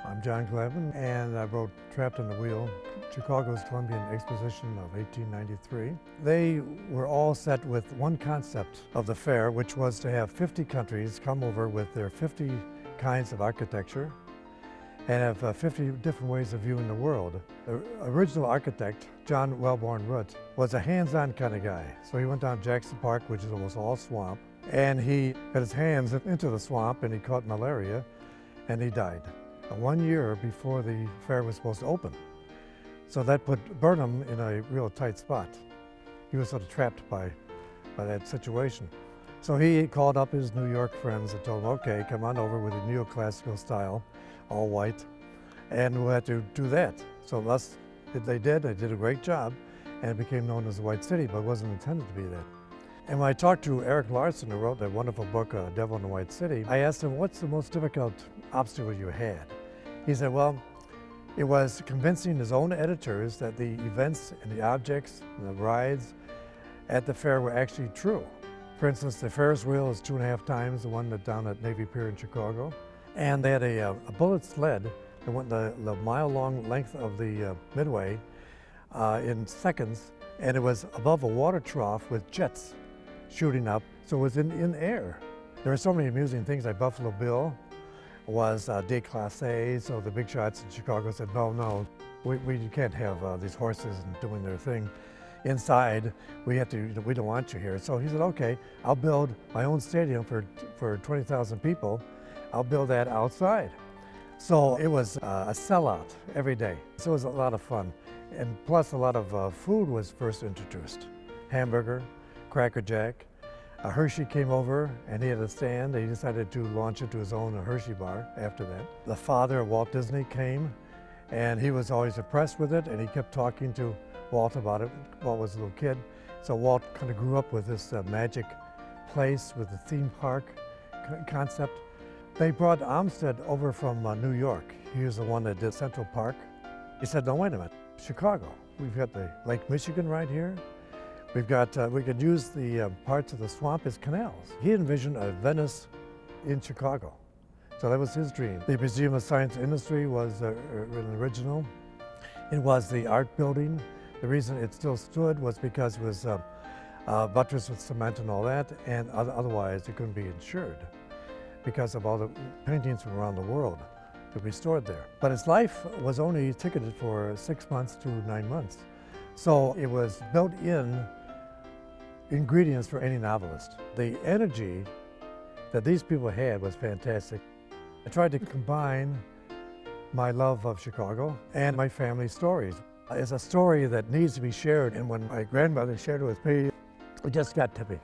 I'm John Glavin, and I wrote Trapped on the Wheel, Chicago's Columbian Exposition of 1893. They were all set with one concept of the fair, which was to have 50 countries come over with their 50 kinds of architecture and have 50 different ways of viewing the world. The original architect, John Root, was a hands-on kind of guy. So he went down Jackson Park, which is almost all swamp, and he got his hands into the swamp and he caught malaria and he died 1 year before the fair was supposed to open. So that put Burnham in a real tight spot. He was sort of trapped by that situation. So he called up his New York friends and told them, okay, come on over with a neoclassical style, all white, and we'll have to do that. So they did a great job, and it became known as the White City, but it wasn't intended to be that. And when I talked to Eric Larson, who wrote that wonderful book, Devil in the White City, I asked him, what's the most difficult obstacle you had? He said, well, it was convincing his own editors that the events and the objects and the rides at the fair were actually true. For instance, the Ferris wheel is 2.5 times the one that's down at Navy Pier in Chicago. And they had a bullet sled that went the mile-long length of the Midway in seconds, and it was above a water trough with jets shooting up, so it was in air. There are so many amusing things, like Buffalo Bill was déclassé, so the big shots in Chicago said, no, we can't have these horses doing their thing inside. We don't want you here. So he said, okay, I'll build my own stadium for 20,000 people. I'll build that outside. So it was a sellout every day. So it was a lot of fun. And plus a lot of food was first introduced. Hamburger, Cracker Jack. Hershey came over and he had a stand. He decided to launch into his own Hershey bar after that. The father of Walt Disney came and he was always impressed with it, and he kept talking to Walt about it. Walt was a little kid. So Walt kind of grew up with this magic place with the theme park concept. They brought Amstead over from New York. He was the one that did Central Park. He said, no, wait a minute, Chicago. We've got the Lake Michigan right here. We've got, we could use the parts of the swamp as canals. He envisioned a Venice in Chicago. So that was his dream. The Museum of Science and Industry was an original. It was the art building. The reason it still stood was because it was buttressed with cement and all that, and otherwise it couldn't be insured because of all the paintings from around the world to be stored there. But its life was only ticketed for 6 months to 9 months. So it was built in ingredients for any novelist. The energy that these people had was fantastic. I tried to combine my love of Chicago and my family stories. It's a story that needs to be shared, and when my grandmother shared it with me, it just got to me.